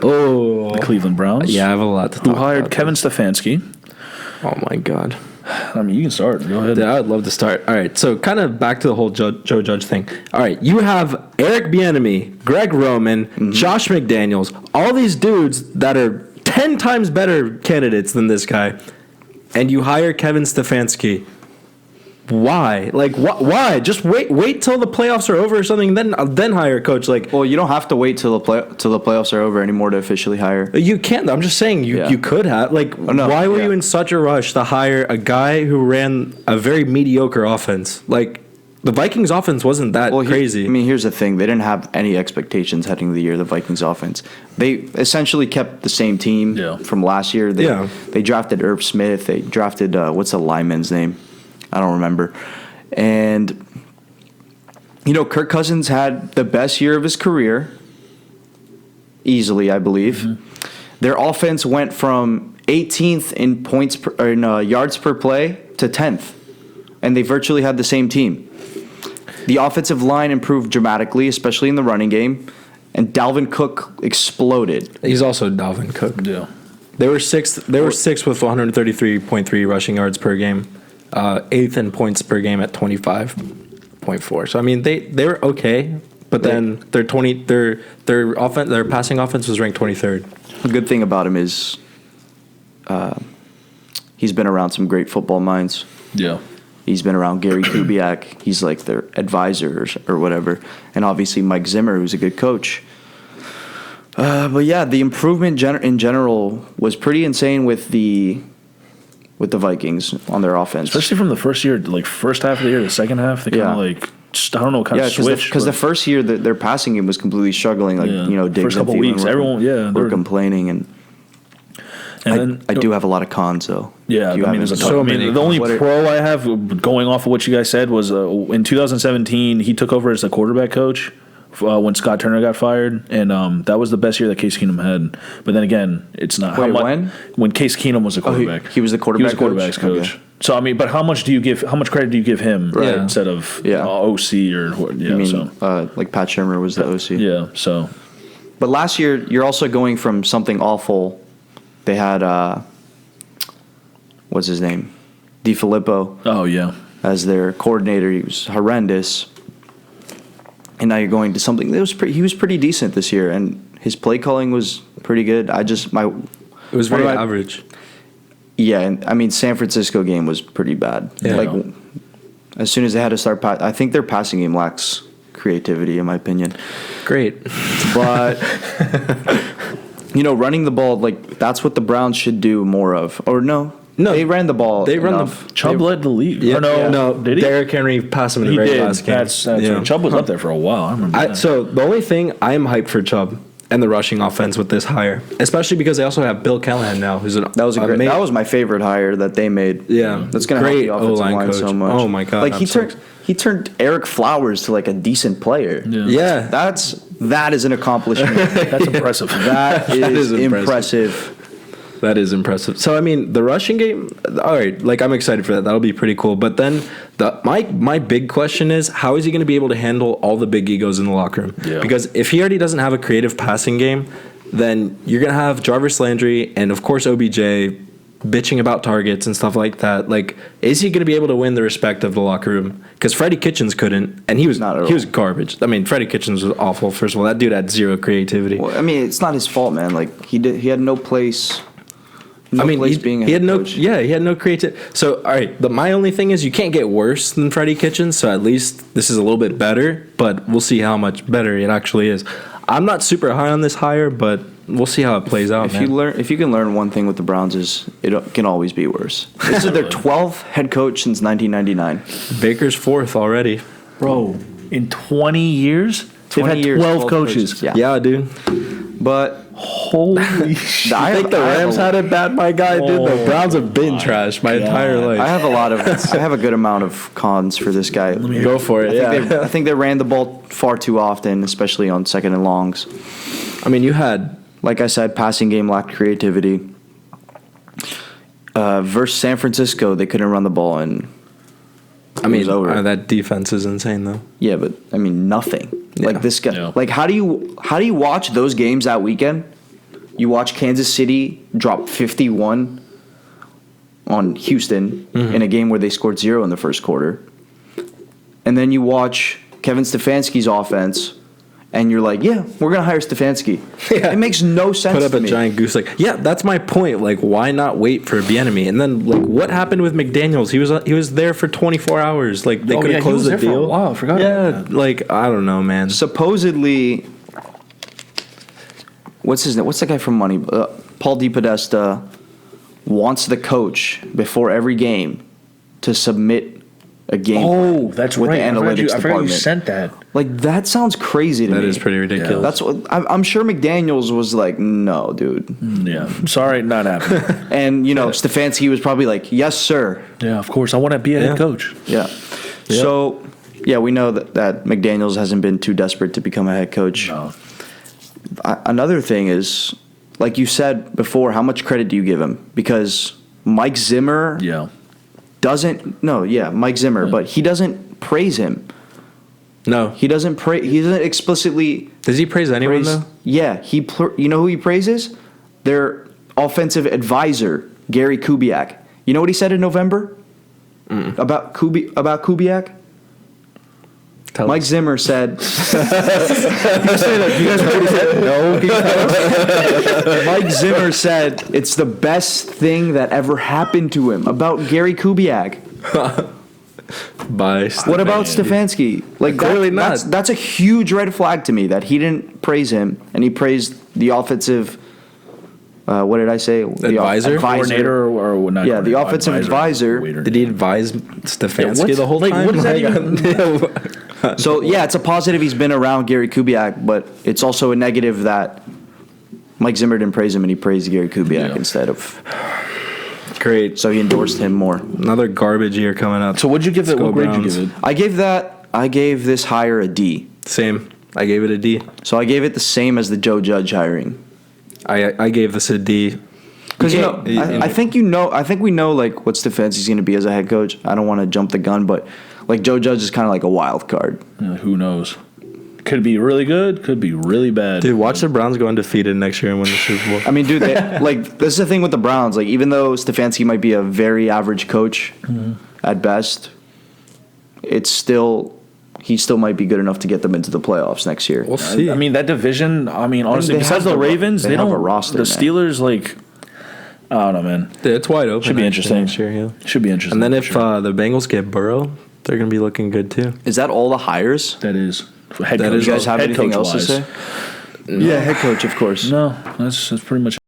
Oh, the Cleveland Browns. yeah, I have a lot to talk Who about. hired Kevin Stefanski. Oh my God. I mean, you can start. Go ahead. Yeah, I'd love to start. All right, so kind of back to the whole Joe Judge thing. All right, you have Eric Bieniemy, Greg Roman, Josh McDaniels, all these dudes that are 10 times better candidates than this guy, and you hire Kevin Stefanski. Why? Like, why? Just wait till the playoffs are over or something, then hire a coach. Like, Well, you don't have to wait till the playoffs are over anymore to officially hire. you can't. I'm just saying you could have. Like, no, why were yeah. you in such a rush to hire a guy who ran a very mediocre offense? Like, the Vikings offense wasn't that crazy. Here's the thing. They didn't have any expectations heading into the year, the Vikings offense. They essentially kept the same team from last year. They drafted Irv Smith. They drafted, what's the lineman's name? I don't remember. And, Kirk Cousins had the best year of his career, easily, I believe. Mm-hmm. Their offense went from 18th in yards per play to 10th, and they virtually had the same team. The offensive line improved dramatically, especially in the running game, and Dalvin Cook exploded. He's also Dalvin Cook. Yeah. They were sixth with 133.3 rushing yards per game. Eighth in points per game at 25.4. So I mean they were okay, but then their passing offense was ranked 23rd. The good thing about him is he's been around some great football minds. Yeah. He's been around Gary Kubiak. He's like their advisor or whatever, and obviously Mike Zimmer, who's a good coach. But yeah, the improvement in general was pretty insane with the Vikings on their offense. Especially from the first year, like first half of the year, the second half, they kind of just, I don't know, kind of switched. Because the first year their passing game was completely struggling. Like, Diggs first couple weeks, everyone, were complaining. And then I do have a lot of cons, though. Yeah, there's a ton. The only pro I have going off of what you guys said was in 2017, he took over as the quarterback coach when Scott Turner got fired, and that was the best year that Case Keenum had. But then again, it's not. When Case Keenum was a quarterback, he was the quarterback. He was the quarterback's coach. Okay. So I mean, but how much credit do you give him instead of OC or like Pat Shurmur was the OC? Yeah. So, but last year you're also going from something awful. They had what's his name, DiFilippo. Oh yeah. As their coordinator, he was horrendous. And now you're going to something that he was pretty decent this year, and his play calling was pretty good. It was very average. Yeah, and I mean San Francisco game was pretty bad. Yeah. Like as soon as they had to start, I think their passing game lacks creativity, in my opinion. Great, but running the ball, like that's what the Browns should do more of. Or no, they ran the ball. Chubb led the league. Yeah, no, did he? Derrick Henry passed him in the very last game. That's right. Chubb was up there for a while. I remember that. So the only thing I am hyped for Chubb and the rushing offense with this hire, especially because they also have Bill Callahan now, that was my favorite hire that they made. Yeah, that's going to help the offensive line so much. Oh my god! Like he turned Eric Flowers to like a decent player. Yeah. That is an accomplishment. That's impressive. That is impressive. That is impressive. So, I mean, the rushing game, all right, like, I'm excited for that. That'll be pretty cool. But then my big question is, how is he going to be able to handle all the big egos in the locker room? Yeah. Because if he already doesn't have a creative passing game, then you're going to have Jarvis Landry and, of course, OBJ bitching about targets and stuff like that. Like, is he going to be able to win the respect of the locker room? Because Freddie Kitchens couldn't, and he was garbage. I mean, Freddie Kitchens was awful. First of all, that dude had zero creativity. Well, I mean, it's not his fault, man. Like, he had no place. He had no creativity. So, all right, my only thing is you can't get worse than Freddie Kitchens, so at least this is a little bit better, but we'll see how much better it actually is. I'm not super high on this hire, but we'll see how it plays out. If you can learn one thing with the Browns is it can always be worse. This is their 12th head coach since 1999. Baker's fourth already. Bro, in 20 years? 20 years, 12 coaches. Yeah, dude. But holy shit. I think the Rams had it bad, my guy, dude. The Browns have been trash my entire life. I have a good amount of cons for this guy. Go for it. I think they ran the ball far too often, especially on second and longs. I mean, you had, like I said, passing game lacked creativity. Versus San Francisco, they couldn't run the ball, and that defense is insane, though. Yeah, but I mean, nothing. Yeah. Like this guy. Yeah. Like, how do you watch those games that weekend You watch Kansas City drop 51 on Houston in a game where they scored 0 in the first quarter. And then you watch Kevin Stefanski's offense, and you're like, yeah, we're going to hire Stefanski. Yeah. It makes no sense to me. Put up a giant goose egg. Yeah, that's my point. Like, why not wait for Bieniemy? And then, like, what happened with McDaniels? He was there for 24 hours. Like, they could have closed the deal. Wow, I forgot. Yeah, like, I don't know, man. Supposedly, what's his name? What's the guy from Money? Paul DePodesta wants the coach before every game to submit a game. Oh, that's with right. The analytics I forgot you sent that. Like, that sounds crazy to me. That is pretty ridiculous. Yeah. That's what I'm sure McDaniels was like, no, dude. Yeah, sorry, not happening. And Stefanski was probably like, yes, sir. Yeah, of course. I want to be a head coach. Yeah. So, yeah, we know that McDaniels hasn't been too desperate to become a head coach. No. Another thing is, like you said before, how much credit do you give him? Because Mike Zimmer Mike Zimmer, but he doesn't praise him. No. He doesn't explicitly. Does he praise anyone, though? Yeah. You know who he praises? Their offensive advisor, Gary Kubiak. You know what he said in November? About Kubiak? Mike Zimmer said. You say that? You guys know what he said? No. Mike Zimmer said it's the best thing that ever happened to him about Gary Kubiak. What about Stefanski? Like, clearly not. That's a huge red flag to me that he didn't praise him and he praised the offensive. What did I say? Advisor? Coordinator or not? Yeah, the offensive advisor. Did he advise Stefanski the whole time? What does that even? So, yeah, it's a positive he's been around Gary Kubiak, but it's also a negative that Mike Zimmer didn't praise him and he praised Gary Kubiak instead of. Great. So he endorsed him more. Another garbage year coming up. So what'd you give it? What grade did you give it? I gave this hire a D. Same. I gave it a D. So I gave it the same as the Joe Judge hiring. I gave this a D. Because I think we know like what Stefanski's going to be as a head coach. I don't want to jump the gun, but like Joe Judge is kind of like a wild card. Yeah, who knows? Could be really good. Could be really bad. Dude, watch the Browns go undefeated next year and win the Super Bowl. I mean, dude, like this is the thing with the Browns. Like, even though Stefanski might be a very average coach at best, he still might be good enough to get them into the playoffs next year. We'll see. I mean, that division. I mean, honestly, besides the Ravens, they don't have a roster. The Steelers, like, I don't know, man. Dude, it's wide open. Should be interesting next year. Yeah, should be interesting. And then if the Bengals get Burrow, they're gonna be looking good too. Is that all the hires? That is. Head coach. coach. You guys have anything else to say? No. Yeah, head coach, of course. No, that's pretty much